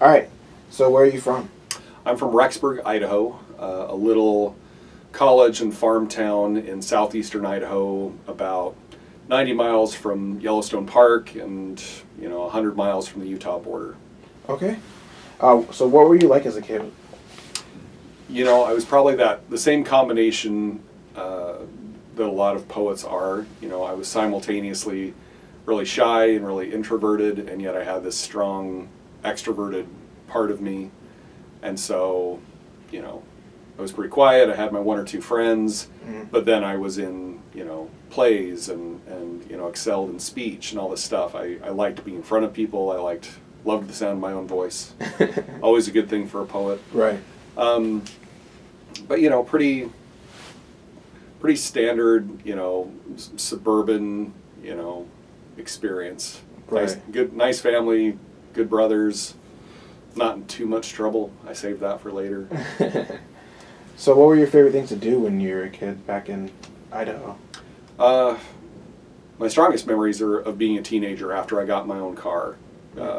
All right. So where are you from? I'm from Rexburg, Idaho, a little college and farm town in southeastern Idaho, about 90 miles from Yellowstone Park and 100 miles from the Utah border. Okay. So what were you like as a kid? I was probably the same combination that a lot of poets are. I was simultaneously really shy and really introverted, and yet I had this strong extroverted part of me. And so, I was pretty quiet. I had my one or two friends, but then I was in, plays and excelled in speech and all this stuff. I liked being in front of people. Loved the sound of my own voice. Always a good thing for a poet. Right. But pretty standard, suburban, experience. Right. Nice family, good brothers. Not in too much trouble. I saved that for later. So what were your favorite things to do when you were a kid back in Idaho? My strongest memories are of being a teenager after I got my own car.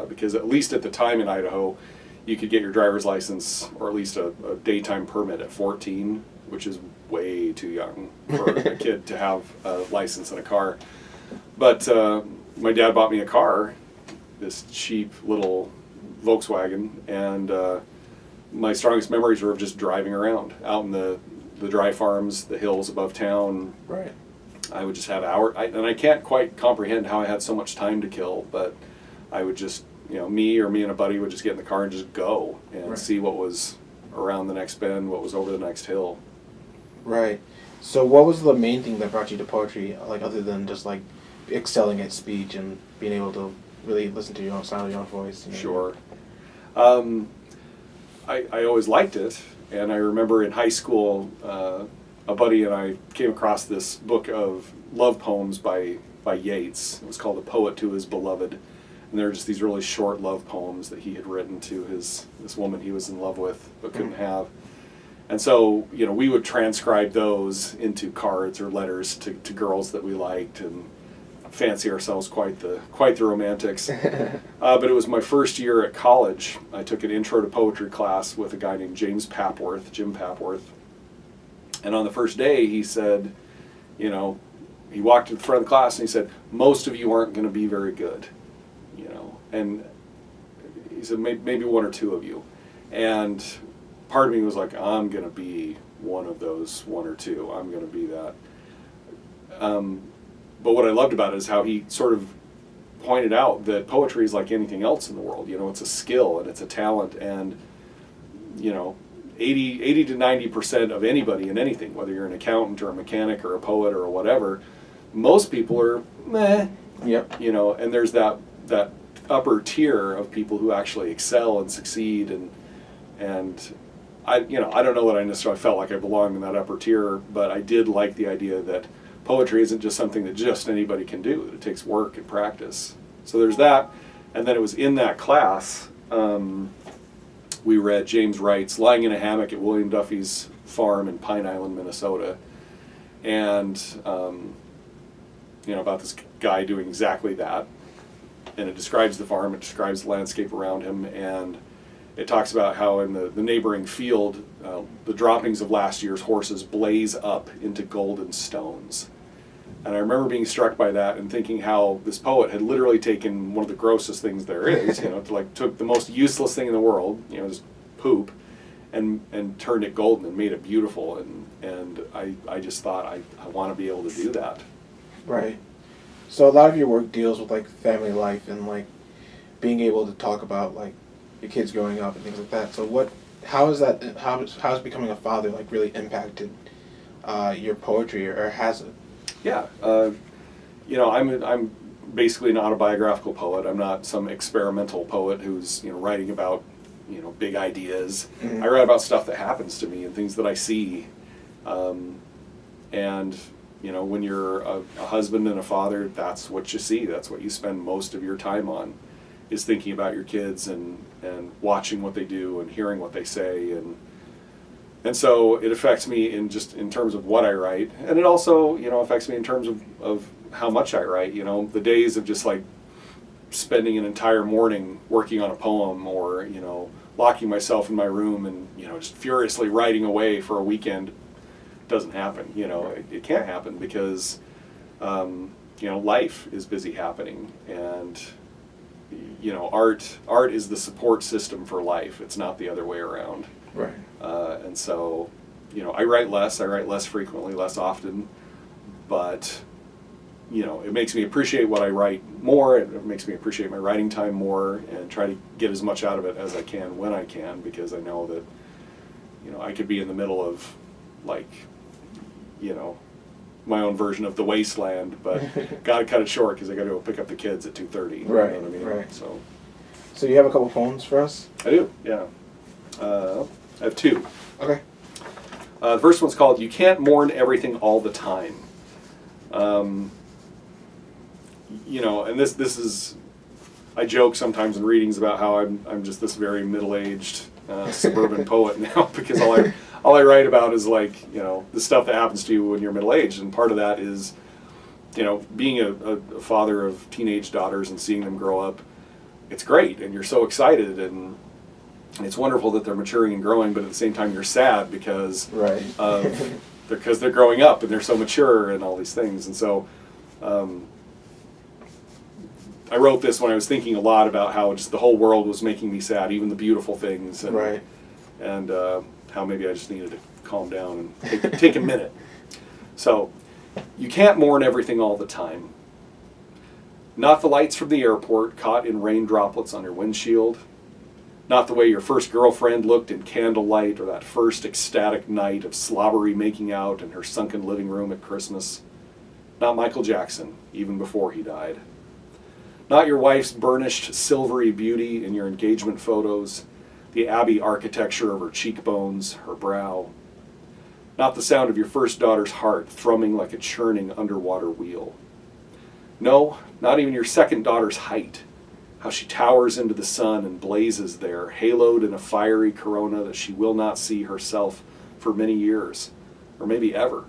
Because at least at the time in Idaho, you could get your driver's license or at least a daytime permit at 14, which is way too young for a kid to have a license and a car. But my dad bought me a car, this cheap little Volkswagen, and my strongest memories were of just driving around out in the dry farms, the hills above town. Right. I would just have hours, and I can't quite comprehend how I had so much time to kill, but I would just, me and a buddy would just get in the car and just go and see what was around the next bend, what was over the next hill. Right. So what was the main thing that brought you to poetry, like other than just like excelling at speech and being able to really listen to your own sound of your own voice? Sure. I always liked it, and I remember in high school, a buddy and I came across this book of love poems by Yeats. It was called "A Poet to His Beloved," and they were just these really short love poems that he had written to this woman he was in love with but couldn't have. And so, we would transcribe those into cards or letters to girls that we liked and fancy ourselves quite the romantics. But it was my first year at college. I took an intro to poetry class with a guy named Jim Papworth. And on the first day he said, he walked to the front of the class and he said, most of you aren't going to be very good, and he said maybe one or two of you. And part of me was like, I'm going to be one of those one or two. I'm going to be that. But what I loved about it is how he sort of pointed out that poetry is like anything else in the world. It's a skill and it's a talent, and 80 to 90% of anybody in anything, whether you're an accountant or a mechanic or a poet or whatever, most people are meh. Yep. And there's that upper tier of people who actually excel and succeed, and I don't know that I necessarily felt like I belonged in that upper tier, but I did like the idea that poetry isn't just something that just anybody can do. It takes work and practice. So there's that. And then it was in that class, we read James Wright's Lying in a Hammock at William Duffy's farm in Pine Island, Minnesota. And, about this guy doing exactly that. And it describes the farm, it describes the landscape around him, and it talks about how in the neighboring field, the droppings of last year's horses blaze up into golden stones. And I remember being struck by that and thinking how this poet had literally taken one of the grossest things there is, took the most useless thing in the world, just poop, and turned it golden and made it beautiful. And I just thought, I want to be able to do that. Right. So a lot of your work deals with like family life and like being able to talk about like your kids growing up and things like that. So how has becoming a father like really impacted your poetry, or has it? Yeah, I'm basically an autobiographical poet. I'm not some experimental poet who's writing about big ideas. I write about stuff that happens to me and things that I see, and when you're a husband and a father, that's what you see. That's what you spend most of your time on, is thinking about your kids and watching what they do and hearing what they say, and so it affects me in terms of what I write, and it also affects me in terms of how much I write. The days of just like spending an entire morning working on a poem, or locking myself in my room and just furiously writing away for a weekend. Doesn't happen. It can't happen because life is busy happening, and art is the support system for life. It's not the other way around. Right. And so I write less frequently, less often, but it makes me appreciate what I write more. It makes me appreciate my writing time more, and try to get as much out of it as I can when I can, because I know that I could be in the middle of my own version of the wasteland, but got to cut it short because I got to go pick up the kids at 2:30. Right. You know what I mean? Right. So you have a couple poems for us? I do. Yeah. I have two. Okay. The first one's called "You Can't Mourn Everything All the Time." And this is, I joke sometimes in readings about how I'm just this very middle-aged suburban poet now, because all I write about is the stuff that happens to you when you're middle-aged, and part of that is being a father of teenage daughters and seeing them grow up. It's great, and you're so excited, and it's wonderful that they're maturing and growing, but at the same time you're sad because right. because they're growing up and they're so mature and all these things. And so I wrote this when I was thinking a lot about how just the whole world was making me sad, even the beautiful things, and right. and how maybe I just needed to calm down and take a minute. So, you can't mourn everything all the time. Not the lights from the airport caught in rain droplets on your windshield. Not the way your first girlfriend looked in candlelight, or that first ecstatic night of slobbery making out in her sunken living room at Christmas. Not Michael Jackson, even before he died. Not your wife's burnished silvery beauty in your engagement photos, the Abbey architecture of her cheekbones, her brow. Not the sound of your first daughter's heart thrumming like a churning underwater wheel. No, not even your second daughter's height, how she towers into the sun and blazes there, haloed in a fiery corona that she will not see herself for many years, or maybe ever.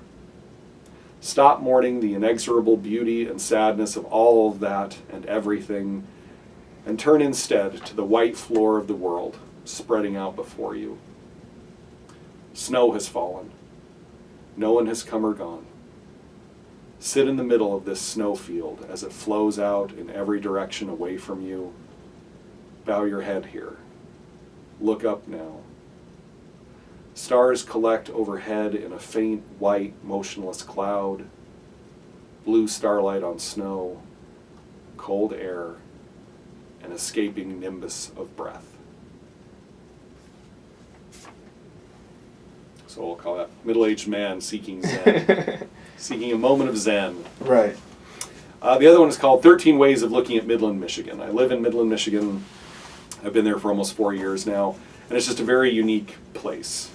Stop mourning the inexorable beauty and sadness of all of that and everything, and turn instead to the white floor of the world spreading out before you. Snow has fallen. No one has come or gone. Sit in the middle of this snowfield as it flows out in every direction away from you. Bow your head here. Look up now. Stars collect overhead in a faint, white, motionless cloud. Blue starlight on snow, cold air, an escaping nimbus of breath. So we'll call that middle-aged man seeking Zen. Seeking a moment of Zen. Right. The other one is called 13 Ways of Looking at Midland, Michigan. I live in Midland, Michigan. I've been there for almost 4 years now, and it's just a very unique place.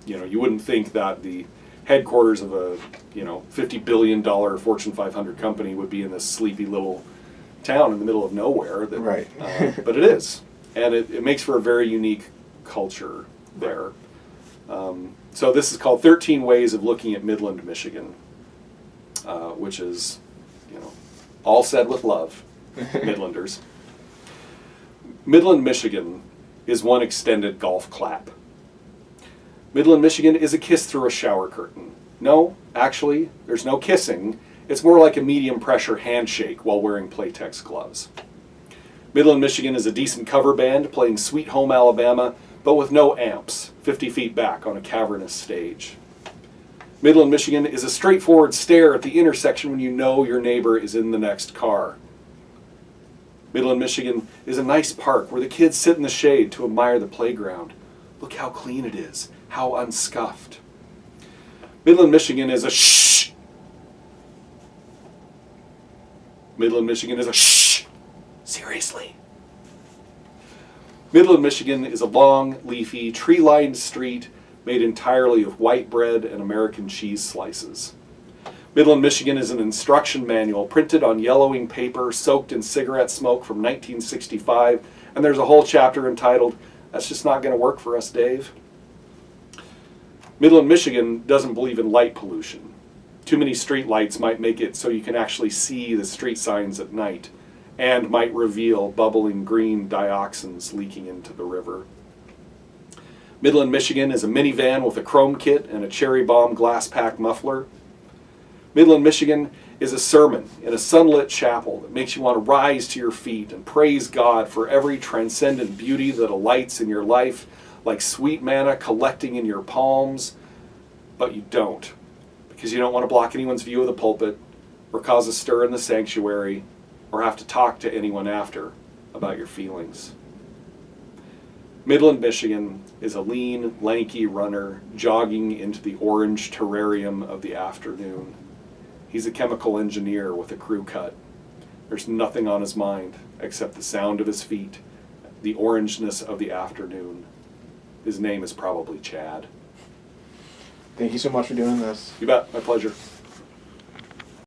You wouldn't think that the headquarters of a $50 billion Fortune 500 company would be in this sleepy little town in the middle of nowhere. Right. But it is, and it makes for a very unique culture there. So this is called 13 Ways of Looking at Midland, Michigan, which is, all said with love, Midlanders. Midland, Michigan is one extended golf clap. Midland, Michigan is a kiss through a shower curtain. No, actually, there's no kissing. It's more like a medium pressure handshake while wearing Playtex gloves. Midland, Michigan is a decent cover band playing Sweet Home Alabama, but with no amps, 50 feet back on a cavernous stage. Midland, Michigan is a straightforward stare at the intersection when you know your neighbor is in the next car. Midland, Michigan is a nice park where the kids sit in the shade to admire the playground. Look how clean it is, how unscuffed. Midland, Michigan is a shh. Midland, Michigan is a shh. Seriously. Midland, Michigan is a long, leafy, tree-lined street made entirely of white bread and American cheese slices. Midland, Michigan is an instruction manual printed on yellowing paper soaked in cigarette smoke from 1965, and there's a whole chapter entitled, "That's just not going to work for us, Dave." Midland, Michigan doesn't believe in light pollution. Too many street lights might make it so you can actually see the street signs at night, and might reveal bubbling green dioxins leaking into the river. Midland, Michigan is a minivan with a chrome kit and a cherry bomb glass pack muffler. Midland, Michigan is a sermon in a sunlit chapel that makes you want to rise to your feet and praise God for every transcendent beauty that alights in your life like sweet manna collecting in your palms, but you don't, because you don't want to block anyone's view of the pulpit or cause a stir in the sanctuary or have to talk to anyone after about your feelings. Midland, Michigan is a lean, lanky runner jogging into the orange terrarium of the afternoon. He's a chemical engineer with a crew cut. There's nothing on his mind except the sound of his feet, the orangeness of the afternoon. His name is probably Chad. Thank you so much for doing this. You bet. My pleasure.